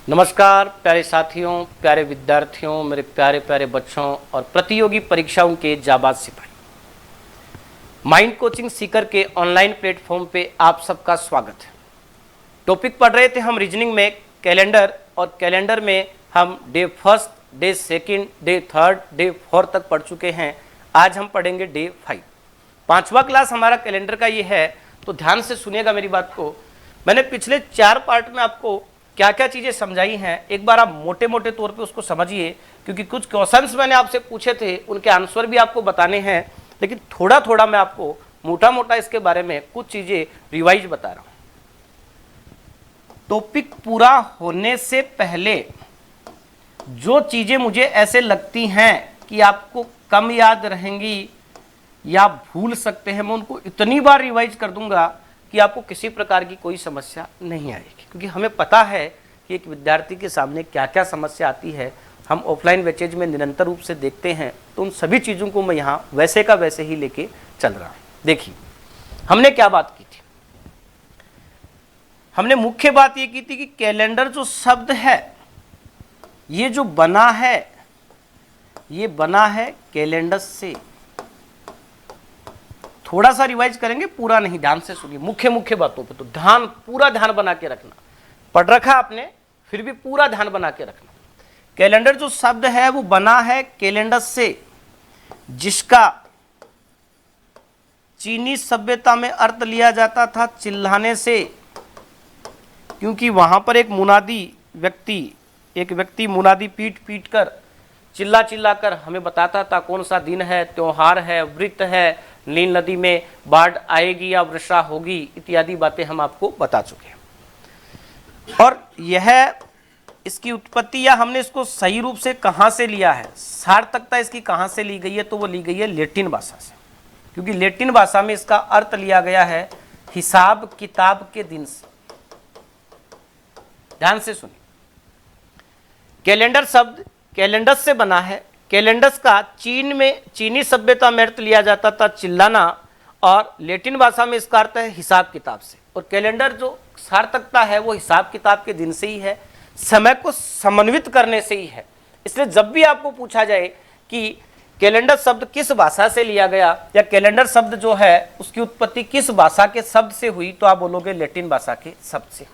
नमस्कार प्यारे साथियों, प्यारे विद्यार्थियों, मेरे प्यारे प्यारे बच्चों और प्रतियोगी परीक्षाओं के जाबाज सिपाही। माइंड कोचिंग सीकर के ऑनलाइन प्लेटफॉर्म पे आप सबका स्वागत है। टॉपिक पढ़ रहे थे हम रीजनिंग में कैलेंडर, और कैलेंडर में हम day first, day second, day third, day fourth तक पढ़ चुके हैं। आज हम पढ़ेंगे डे 5। 5वां क्लास हमारा कैलेंडर का ये है, तो ध्यान से सुनिएगा मेरी बात को। मैंने पिछले 4 पार्ट में आपको क्या क्या चीज़ें समझाई हैं, एक बार आप मोटे मोटे तौर पे उसको समझिए, क्योंकि कुछ क्वेश्चंस मैंने आपसे पूछे थे, उनके आंसर भी आपको बताने हैं, लेकिन थोड़ा थोड़ा मैं आपको मोटा मोटा इसके बारे में कुछ चीज़ें रिवाइज बता रहा हूँ। टॉपिक पूरा होने से पहले जो चीज़ें मुझे ऐसे लगती हैं कि आपको कम याद रहेंगी या भूल सकते हैं, मैं उनको इतनी बार रिवाइज कर दूंगा कि आपको किसी प्रकार की कोई समस्या नहीं आएगी, क्योंकि हमें पता है कि एक विद्यार्थी के सामने क्या क्या समस्या आती है। हम ऑफलाइन बैचेज में निरंतर रूप से देखते हैं, तो उन सभी चीज़ों को मैं यहाँ वैसे का वैसे ही लेके चल रहा हूँ। देखिए हमने क्या बात की थी। हमने मुख्य बात ये की थी कि कैलेंडर जो शब्द है, ये जो बना है, ये बना है कैलेंडर से। थोड़ा सा रिवाइज करेंगे, पूरा नहीं, ध्यान से सुनिए मुख्य मुख्य बातों पे, तो ध्यान, पूरा ध्यान बना के रखना। पढ़ रखा आपने, फिर भी पूरा ध्यान बना के रखना। कैलेंडर जो शब्द है वो बना है कैलेंडर से, जिसका चीनी सभ्यता में अर्थ लिया जाता था चिल्लाने से, क्योंकि वहां पर एक व्यक्ति मुनादी पीट पीट कर, चिल्ला चिल्ला कर हमें बताता था कौन सा दिन है, त्योहार है, व्रत है, नील नदी में बाढ़ आएगी या वर्षा होगी, इत्यादि बातें हम आपको बता चुके हैं। और यह इसकी उत्पत्ति, या हमने इसको सही रूप से कहाँ से लिया है, सार्थकता इसकी कहाँ से ली गई है, तो वो ली गई है लैटिन भाषा से, क्योंकि लैटिन भाषा में इसका अर्थ लिया गया है हिसाब किताब के दिन से। ध्यान से सुनिए, कैलेंडर शब्द कैलेंडर से बना है। कैलेंडर्स का चीनी सभ्यता में अर्थ लिया जाता था चिल्लाना, और लैटिन भाषा में इसका अर्थ है हिसाब किताब से। और कैलेंडर जो सार्थकता है वो हिसाब किताब के दिन से ही है, समय को समन्वित करने से ही है। इसलिए जब भी आपको पूछा जाए कि कैलेंडर शब्द किस भाषा से लिया गया, या कैलेंडर शब्द जो है उसकी उत्पत्ति किस भाषा के शब्द से हुई, तो आप बोलोगे लैटिन भाषा के शब्द से।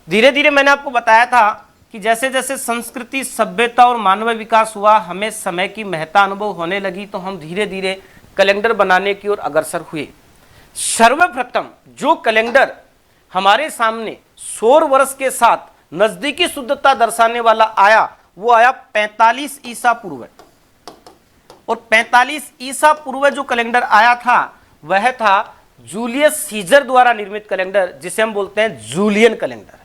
धीरे धीरे मैंने आपको बताया था कि जैसे जैसे संस्कृति, सभ्यता और मानव विकास हुआ, हमें समय की महत्ता अनुभव होने लगी, तो हम धीरे धीरे कैलेंडर बनाने की ओर अग्रसर हुए। सर्वप्रथम जो कैलेंडर हमारे सामने सौर वर्ष के साथ नजदीकी शुद्धता दर्शाने वाला आया, वो आया 45 ईसा पूर्व। और 45 ईसा पूर्व जो कैलेंडर आया था वह था जूलियस सीजर द्वारा निर्मित कैलेंडर, जिसे हम बोलते हैं जूलियन कैलेंडर।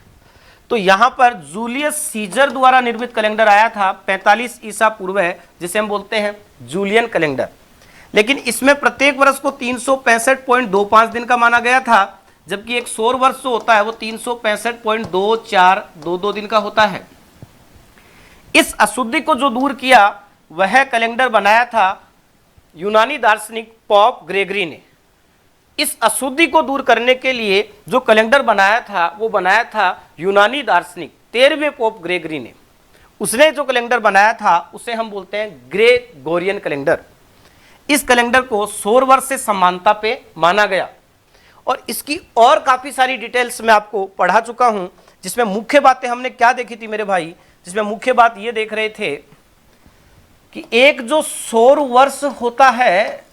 तो यहां पर जूलियस सीजर द्वारा निर्मित कैलेंडर आया था 45 ईसा पूर्व, जिसे हम बोलते हैं जूलियन कैलेंडर। लेकिन इसमें प्रत्येक वर्ष को 365.25 दिन का माना गया था, जबकि एक सौर वर्ष जो होता है वो 365.2422 दिन का होता है। इस अशुद्धि को जो दूर किया वह कैलेंडर बनाया था यूनानी दार्शनिक पोप ग्रेगरी ने। इस अशुद्धि को दूर करने के लिए जो कैलेंडर बनाया था वो बनाया था यूनानी दार्शनिक 13वें पोप ग्रेगरी ने। उसने जो कैलेंडर बनाया था उसे हम बोलते हैं ग्रेगोरियन कैलेंडर। इस कैलेंडर को सौर वर्ष से समानता पे माना गया, और इसकी और काफ़ी सारी डिटेल्स मैं आपको पढ़ा चुका हूं, जिसमें मुख्य बातें हमने क्या देखी थी मेरे भाई, जिसमें मुख्य बात ये देख रहे थे कि एक जो सौर वर्ष होता है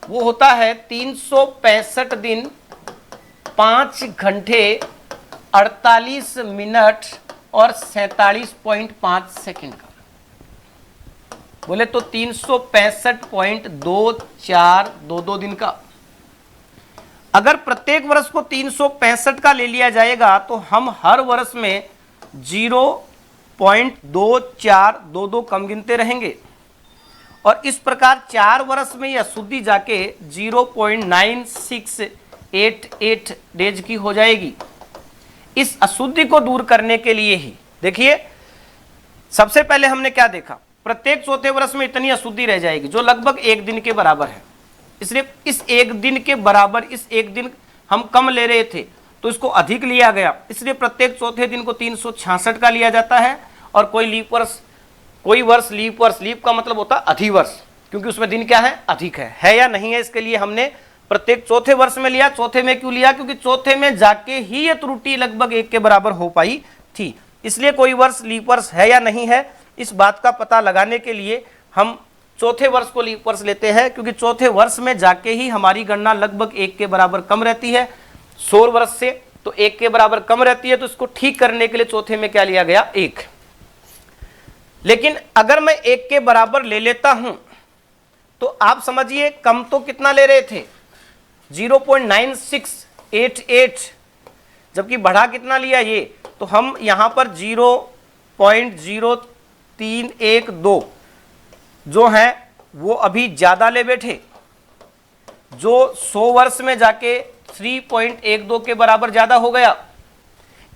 वो होता है 365 दिन 5 घंटे 48 मिनट और 47.5 सेकंड का। बोले तो 365.2422 दिन का। अगर प्रत्येक वर्ष को 365 का ले लिया जाएगा तो हम हर वर्ष में 0.2422 कम गिनते रहेंगे, और इस प्रकार 4 वर्ष में यह अशुद्धि जाके 0.9688 डेज की हो जाएगी। इस अशुद्धि को दूर करने के लिए ही देखिए, सबसे पहले हमने क्या देखा, प्रत्येक चौथे वर्ष में इतनी अशुद्धि रह जाएगी जो लगभग 1 दिन के बराबर है। इसलिए इस 1 दिन के बराबर, इस 1 दिन हम कम ले रहे थे, तो इसको अधिक लिया गया, इसलिए प्रत्येक चौथे दिन को 366 का लिया जाता है। और कोई लीप वर्ष, कोई वर्ष लीप का मतलब होता है अधिवर्ष, क्योंकि उसमें दिन क्या है, अधिक है या नहीं है, इसके लिए हमने प्रत्येक चौथे वर्ष में लिया। चौथे में क्यों लिया, क्योंकि चौथे में जाके ही ये त्रुटि लगभग 1 के बराबर हो पाई थी, इसलिए कोई वर्ष लीप वर्ष है या नहीं है, इस बात का पता लगाने के लिए हम चौथे वर्ष को लीप वर्ष लेते हैं, क्योंकि चौथे वर्ष में जाके ही हमारी गणना लगभग 1 के बराबर कम रहती है सौर वर्ष से, तो 1 के बराबर कम रहती है, तो इसको ठीक करने के लिए चौथे में क्या लिया गया, 1। लेकिन अगर मैं 1 के बराबर ले लेता हूं तो आप समझिए कम तो कितना ले रहे थे, 0.9688, जबकि बढ़ा कितना लिया ये, तो हम यहां पर 0.0312 जो है वो अभी ज्यादा ले बैठे, जो 100 वर्ष में जाके 3.12 के बराबर ज्यादा हो गया।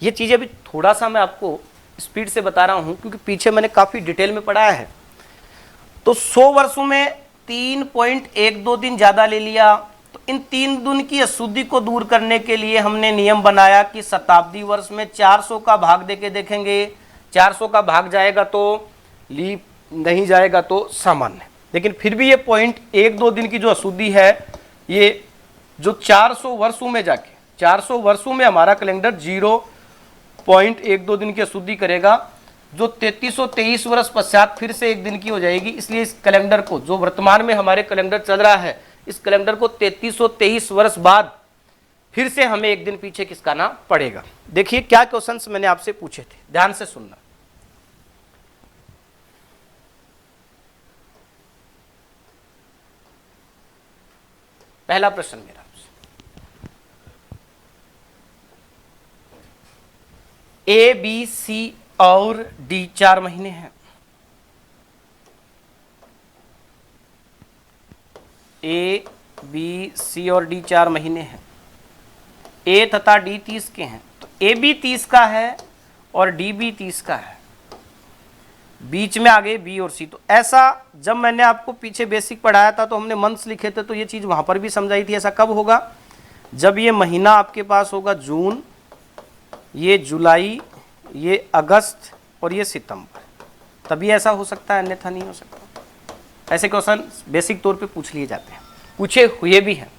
ये चीजें भी थोड़ा सा मैं आपको स्पीड से बता रहा हूं, क्योंकि पीछे मैंने काफी डिटेल में पढ़ाया है। तो 100 वर्षों में 3.12 दिन ज्यादा ले लिया, तो इन 3 दिन की अशुद्धि को दूर करने के लिए हमने नियम बनाया कि शताब्दी वर्ष में 400 का भाग देके देखेंगे, 400 का भाग जाएगा तो लीप, नहीं जाएगा तो सामान्य। लेकिन फिर भी ये 0.12 दिन की जो अशुद्धि है, ये जो 400 वर्षों में जाके, 400 वर्षों में हमारा कैलेंडर 0.12 दिन की अशुद्धि करेगा, जो 3323 वर्ष पश्चात फिर से 1 दिन की हो जाएगी। इसलिए इस कैलेंडर को, जो वर्तमान में हमारे कैलेंडर चल रहा है, इस कैलेंडर को 3323 वर्ष बाद फिर से हमें 1 दिन पीछे खिसकाना पड़ेगा। देखिए क्या क्वेश्चंस मैंने आपसे पूछे थे, ध्यान से सुनना। पहला प्रश्न मेरा, ए बी सी और डी 4 महीने हैं। ए बी सी और डी 4 महीने हैं। ए तथा डी 30 के हैं, तो ए बी 30 का है और डी बी 30 का है, बीच में आ गए बी और सी। तो ऐसा जब मैंने आपको पीछे बेसिक पढ़ाया था तो हमने मंथ्स लिखे थे, तो ये चीज वहां पर भी समझाई थी। ऐसा कब होगा, जब ये महीना आपके पास होगा जून, ये जुलाई, ये अगस्त और ये सितंबर, तभी ऐसा हो सकता है, अन्यथा नहीं हो सकता। ऐसे क्वेश्चन बेसिक तौर पे पूछ लिए जाते हैं, पूछे हुए भी हैं।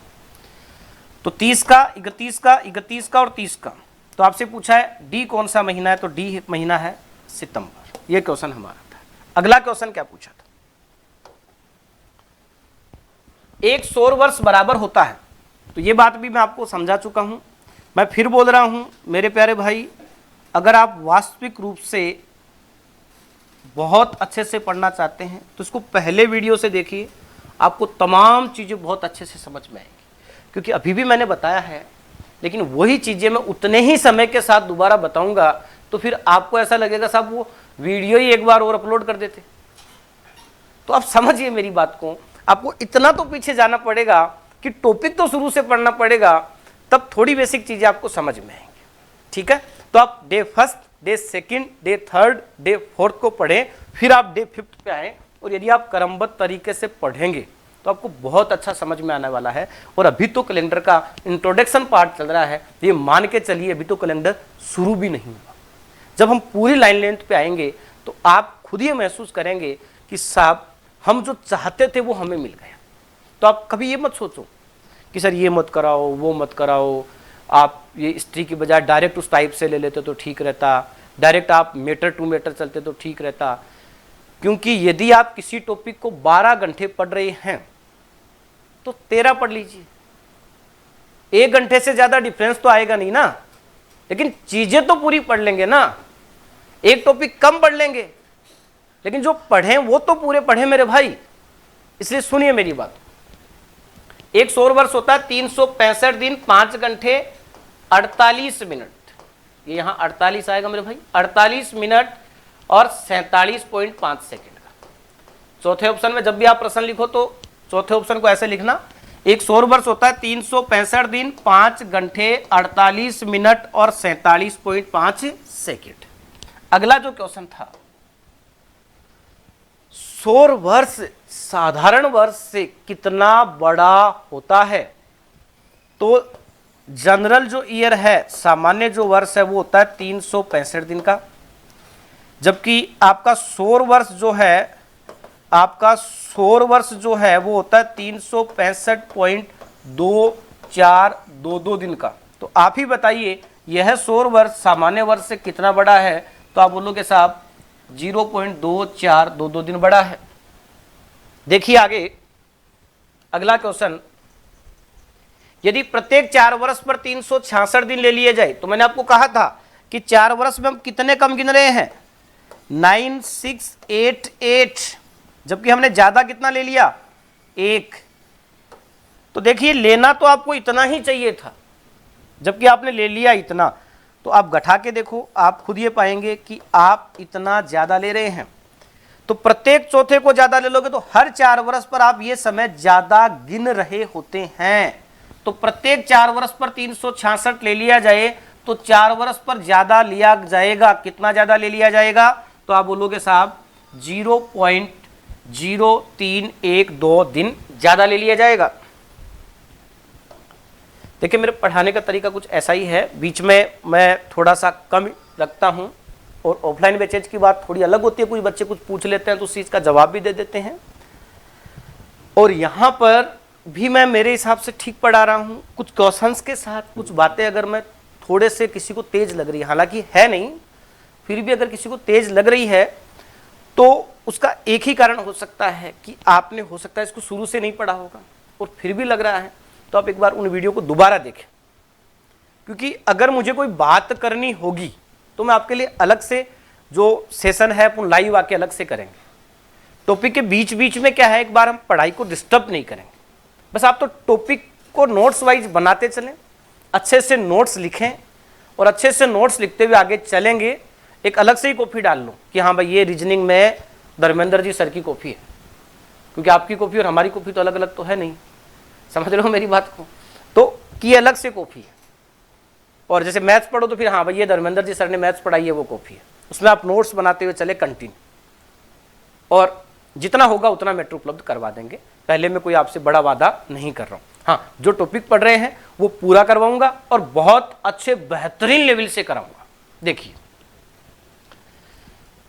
तो 30 का, 31 का, 31 का और 30 का। तो आपसे पूछा है डी कौन सा महीना है, तो डी महीना है सितंबर। ये क्वेश्चन हमारा था। अगला क्वेश्चन क्या पूछा था, एक सौर वर्ष बराबर होता है। तो ये बात भी मैं आपको समझा चुका हूं, मैं फिर बोल रहा हूं मेरे प्यारे भाई, अगर आप वास्तविक रूप से बहुत अच्छे से पढ़ना चाहते हैं तो इसको पहले वीडियो से देखिए, आपको तमाम चीज़ें बहुत अच्छे से समझ में आएंगी। क्योंकि अभी भी मैंने बताया है, लेकिन वही चीज़ें मैं उतने ही समय के साथ दोबारा बताऊंगा, तो फिर आपको ऐसा लगेगा साहब वो वीडियो ही एक बार और अपलोड कर देते। तो आप समझिए मेरी बात को, आपको इतना तो पीछे जाना पड़ेगा कि टॉपिक तो शुरू से पढ़ना पड़ेगा, तब थोड़ी बेसिक चीज़ें आपको समझ में आएंगी। ठीक है, तो आप डे 1, डे 2, डे 3, डे 4 को पढ़ें, फिर आप डे 5 पे आए, और यदि आप क्रमबद्ध तरीके से पढ़ेंगे तो आपको बहुत अच्छा समझ में आने वाला है। और अभी तो कैलेंडर का इंट्रोडक्शन पार्ट चल रहा है, ये मान के चलिए अभी तो कैलेंडर शुरू भी नहीं हुआ। जब हम पूरी लाइन लेंथ पे आएंगे तो आप खुद ही महसूस करेंगे कि साहब हम जो चाहते थे वो हमें मिल गया। तो आप कभी ये मत सोचो कि सर ये मत कराओ, वो मत कराओ, आप ये हिस्ट्री की बजाय डायरेक्ट उस टाइप से ले लेते तो ठीक रहता, डायरेक्ट आप मीटर टू मीटर चलते तो ठीक रहता। क्योंकि यदि आप किसी टॉपिक को 12 घंटे पढ़ रहे हैं तो 13 पढ़ लीजिए, 1 घंटे से ज्यादा डिफरेंस तो आएगा नहीं ना, लेकिन चीजें तो पूरी पढ़ लेंगे ना। एक टॉपिक कम पढ़ लेंगे, लेकिन जो पढ़े वो तो पूरे पढ़े मेरे भाई। इसलिए सुनिए मेरी बात, एक सौर वर्ष होता है 365 दिन 5 घंटे 48 मिनट, ये यहां 48 आएगा मेरे भाई, 48 मिनट और 47.5 सेकेंड का। चौथे ऑप्शन में जब भी आप प्रश्न लिखो तो चौथे ऑप्शन को ऐसे लिखना, एक सौर वर्ष होता है 365 दिन 5 घंटे 48 मिनट और 47.5 सेकेंड। अगला जो क्वेश्चन था, सौर वर्ष साधारण वर्ष से कितना बड़ा होता है। तो जनरल जो ईयर है, सामान्य जो वर्ष है वो होता है 365 दिन का, जबकि आपका सौर वर्ष जो है, आपका सौर वर्ष जो है वो होता है 365.2422 दिन का। तो आप ही बताइए यह सौर वर्ष सामान्य वर्ष से कितना बड़ा है? तो आप बोलोगे साहब 0.2422 दिन बड़ा है। देखिए आगे अगला क्वेश्चन, यदि प्रत्येक 4 वर्ष पर 366 दिन ले लिए जाए, तो मैंने आपको कहा था कि 4 वर्ष में हम कितने कम गिन रहे हैं, 9688, जबकि हमने ज्यादा कितना ले लिया, 1। तो देखिए लेना तो आपको इतना ही चाहिए था, जबकि आपने ले लिया इतना। तो आप घटा के देखो, आप खुद ये पाएंगे कि आप इतना ज्यादा ले रहे हैं। तो प्रत्येक चौथे को ज्यादा ले लोगे तो हर 4 वर्ष पर आप ये समय ज्यादा गिन रहे होते हैं। तो प्रत्येक 4 वर्ष पर 366 ले लिया जाए तो 4 वर्ष पर ज्यादा लिया जाएगा। कितना ज्यादा ले लिया जाएगा? तो आप बोलोगे साहब 0.0312 दिन ज्यादा ले लिया जाएगा। देखिए मेरे पढ़ाने का तरीका कुछ ऐसा ही है, बीच में मैं थोड़ा सा कम रखता हूं, और ऑफलाइन बैचेज की बात थोड़ी अलग होती है। कुछ बच्चे कुछ पूछ लेते हैं तो उस चीज का जवाब भी दे देते हैं, और यहां पर भी मैं मेरे हिसाब से ठीक पढ़ा रहा हूं, कुछ क्वेश्चंस के साथ। कुछ बातें अगर मैं थोड़े से किसी को तेज लग रही है, हालांकि है नहीं, फिर भी अगर किसी को तेज लग रही है तो उसका एक ही कारण हो सकता है कि आपने हो सकता है इसको शुरू से नहीं पढ़ा होगा और फिर भी लग रहा है। तो आप एक बार उन वीडियो को दोबारा देखें, क्योंकि अगर मुझे कोई बात करनी होगी तो मैं आपके लिए अलग से जो सेशन है अपन लाइव आके अलग से करेंगे। टॉपिक के बीच बीच में क्या है, एक बार हम पढ़ाई को डिस्टर्ब नहीं करेंगे। बस आप तो टॉपिक को नोट्स वाइज बनाते चलें, अच्छे से नोट्स लिखें, और अच्छे से नोट्स लिखते हुए आगे चलेंगे। एक अलग से ही कॉपी डाल लो कि हाँ भाई ये रीजनिंग में धर्मेंद्र जी सर की कॉपी है, क्योंकि आपकी कॉपी और हमारी कॉपी तो अलग अलग तो है नहीं, समझ रहे हो मेरी बात को। तो की अलग से कॉपी है, और जैसे मैथ्स पढ़ो तो फिर हाँ भाई ये धर्मेंद्र जी सर ने मैथ्स पढ़ाई है वो कॉपी है, उसमें आप नोट्स बनाते हुए चले कंटिन्यू, और जितना होगा उतना मेट्रो उपलब्ध करवा देंगे। पहले मैं कोई आपसे बड़ा वादा नहीं कर रहा हूं। हाँ, जो टॉपिक पढ़ रहे हैं वो पूरा करवाऊंगा और बहुत अच्छे बेहतरीन लेवल से कराऊंगा। देखिए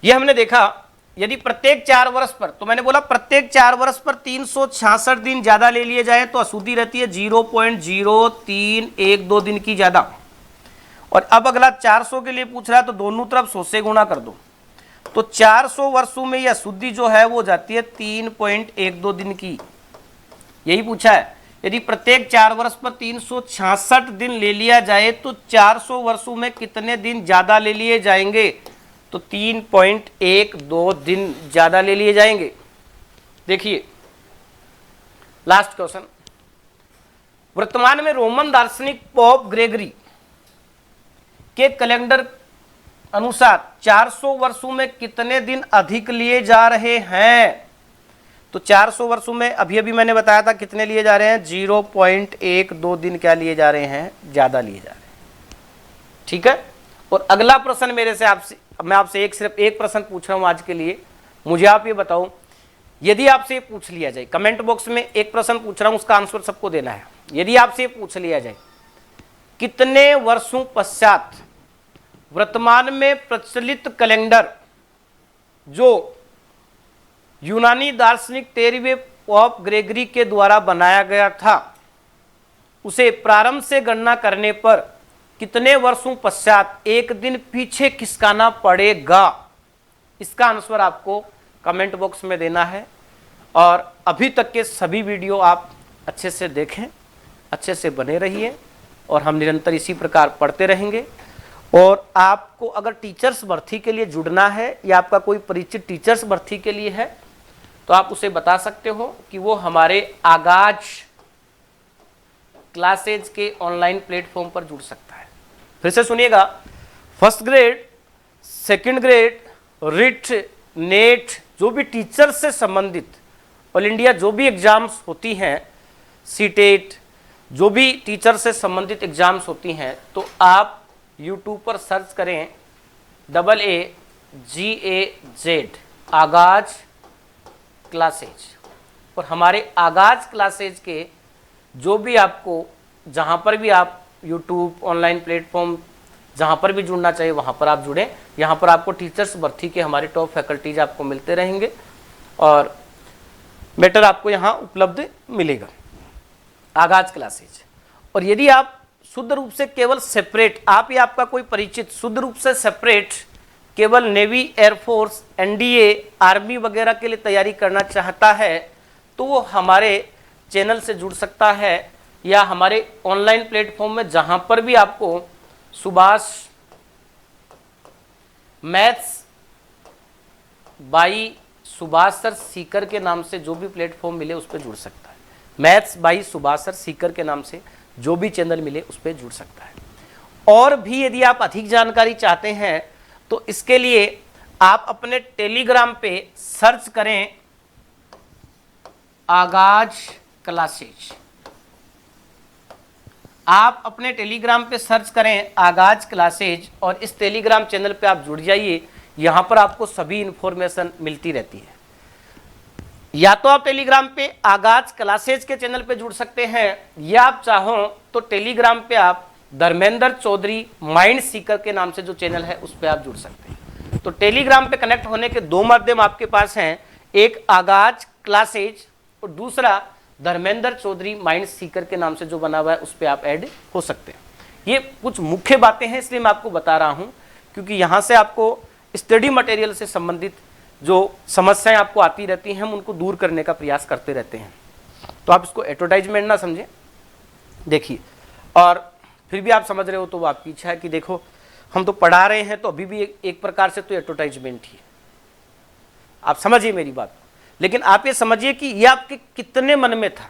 ये हमने देखा, यदि प्रत्येक 4 वर्ष पर, तो मैंने बोला प्रत्येक 4 वर्ष पर 366 दिन ज्यादा ले लिए जाए तो अशुद्धि रहती है 0.0312 दिन की ज्यादा। और अब अगला 400 के लिए पूछ रहा है तो दोनों तरफ 100 से गुणा कर दो, तो 400 वर्षों में यह अशुद्धि जो है वो जाती है 3.12 दिन की। यही पूछा है, यदि प्रत्येक 4 वर्ष पर 366 दिन ले लिया जाए तो 400 वर्षों में कितने दिन ज्यादा ले लिए जाएंगे? तो 3.12 दिन ज्यादा ले लिए जाएंगे। देखिए लास्ट क्वेश्चन, वर्तमान में रोमन दार्शनिक पोप ग्रेगरी के कैलेंडर अनुसार 400 वर्षों में कितने दिन अधिक लिए जा रहे हैं? तो 400 वर्षों में अभी अभी मैंने बताया था कितने लिए जा रहे हैं, 0.12 दिन क्या लिए जा रहे हैं, ज्यादा लिए जा रहे हैं। ठीक है, और अगला प्रश्न मेरे से आपसे, मैं आपसे सिर्फ एक प्रश्न पूछ रहा हूं आज के लिए। मुझे आप ये बताओ, यदि आपसे पूछ लिया जाए, कमेंट बॉक्स में एक प्रश्न पूछ रहा हूं, उसका आंसर सबको देना है। यदि आपसे पूछ लिया जाए कितने वर्षों पश्चात वर्तमान में प्रचलित कैलेंडर जो यूनानी दार्शनिक 13वें पोप ग्रेगरी के द्वारा बनाया गया था, उसे प्रारंभ से गणना करने पर कितने वर्षों पश्चात एक दिन पीछे खिसकाना पड़ेगा? इसका आंसर आपको कमेंट बॉक्स में देना है। और अभी तक के सभी वीडियो आप अच्छे से देखें, अच्छे से बने रहिए, और हम निरंतर इसी प्रकार पढ़ते रहेंगे। और आपको अगर टीचर्स भर्ती के लिए जुड़ना है या आपका कोई परिचित टीचर्स भर्ती के लिए है तो आप उसे बता सकते हो कि वो हमारे आगाज क्लासेज के ऑनलाइन प्लेटफॉर्म पर जुड़ सकता है। फिर से सुनिएगा, first grade, second grade, writ, net, जो भी टीचर से संबंधित ऑल इंडिया जो भी एग्जाम्स होती हैं, सीटेट, जो भी टीचर से संबंधित एग्जाम्स होती हैं, तो आप यूट्यूब पर सर्च करें AAGAZ आगाज क्लासेज, और हमारे आगाज क्लासेज के जो भी आपको जहाँ पर भी आप यूट्यूब, ऑनलाइन प्लेटफॉर्म, जहाँ पर भी जुड़ना चाहिए वहाँ पर आप जुड़ें। यहाँ पर आपको टीचर्स भर्ती के हमारे टॉप फैकल्टीज आपको मिलते रहेंगे और बेटर आपको यहाँ उपलब्ध मिलेगा। आगाज क्लासेज। और यदि आप शुद्ध रूप से केवल सेपरेट, आप या आपका कोई परिचित शुद्ध रूप से सेपरेट केवल नेवी, एयरफोर्स, एनडीए, आर्मी वगैरह के लिए तैयारी करना चाहता है तो वो हमारे चैनल से जुड़ सकता है या हमारे ऑनलाइन प्लेटफॉर्म में जहां पर भी आपको Subhash maths by Subhash sir Sikar के नाम से जो भी प्लेटफॉर्म मिले उस पर जुड़ सकता है। Maths by Subhash sir Sikar के नाम से जो भी चैनल मिले उस पर जुड़ सकता है। और भी यदि आप अधिक जानकारी चाहते हैं तो इसके लिए आप अपने टेलीग्राम पे सर्च करें आगाज क्लासेज। आप अपने टेलीग्राम पे सर्च करें आगाज क्लासेज और इस टेलीग्राम चैनल पे आप जुड़ जाइए। यहां पर आपको सभी इंफॉर्मेशन मिलती रहती है। या तो आप टेलीग्राम पे आगाज क्लासेज के चैनल पे जुड़ सकते हैं या आप चाहो तो टेलीग्राम पे आप धर्मेंद्र चौधरी माइंड सीकर के नाम से जो चैनल है उस पर आप जुड़ सकते हैं। तो टेलीग्राम पे कनेक्ट होने के दो माध्यम आपके पास हैं, एक आगाज क्लासेज और दूसरा धर्मेंद्र चौधरी माइंड सीकर के नाम से जो बना हुआ है उस पर आप ऐड हो सकते हैं। ये कुछ मुख्य बातें हैं इसलिए मैं आपको बता रहा हूं क्योंकि यहाँ से आपको स्टडी मटेरियल से संबंधित जो समस्याएं आपको आती रहती हैं हम उनको दूर करने का प्रयास करते रहते हैं। तो आप इसको एडवर्टाइजमेंट ना समझें, देखिए। और फिर भी आप समझ रहे हो तो वो आपकी इच्छा है कि देखो हम तो पढ़ा रहे हैं तो अभी भी एक प्रकार से तो एडवर्टाइजमेंट ही है। आप समझिए मेरी बात, लेकिन आप ये समझिए कि ये आपके कितने मन में था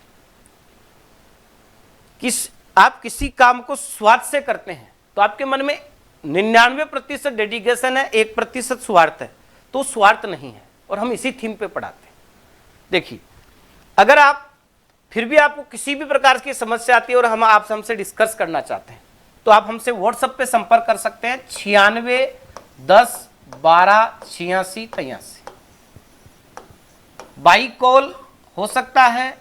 कि आप किसी काम को स्वार्थ से करते हैं तो आपके मन में 99% डेडिकेशन है, 1% स्वार्थ है। तो स्वार्थ नहीं है और हम इसी थीम पे पढ़ाते हैं। देखिए, अगर आप फिर भी आपको किसी भी प्रकार की समस्या आती है और हम आप हमसे डिस्कस करना चाहते हैं तो आप हमसे व्हाट्सएप पे संपर्क कर सकते हैं 96 10 12 86 83। बाई कॉल हो सकता है,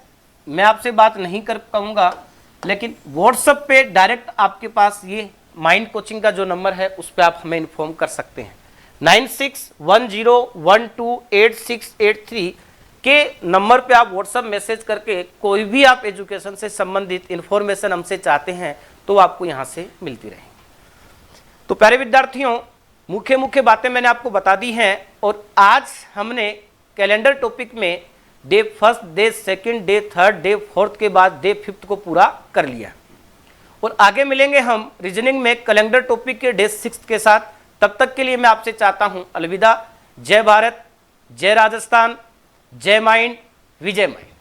मैं आपसे बात नहीं कर पाऊंगा, लेकिन व्हाट्सएप पे डायरेक्ट आपके पास ये माइंड कोचिंग का जो नंबर है उस पर आप हमें इन्फॉर्म कर सकते हैं। 9610128683 के नंबर पे आप व्हाट्सएप मैसेज करके कोई भी आप एजुकेशन से संबंधित इंफॉर्मेशन हमसे चाहते हैं तो आपको यहाँ से मिलती रहेगी। तो प्यारे विद्यार्थियों, मुख्य मुख्य बातें मैंने आपको बता दी हैं और आज हमने कैलेंडर टॉपिक में day first, day second, day third, day fourth के बाद डे फिफ्थ को पूरा कर लिया और आगे मिलेंगे हम रीजनिंग में कैलेंडर टॉपिक के डे सिक्स्थ के साथ। तब तक के लिए मैं आपसे चाहता हूं अलविदा। जय भारत, जय राजस्थान, जय माइंड, विजय माइंड।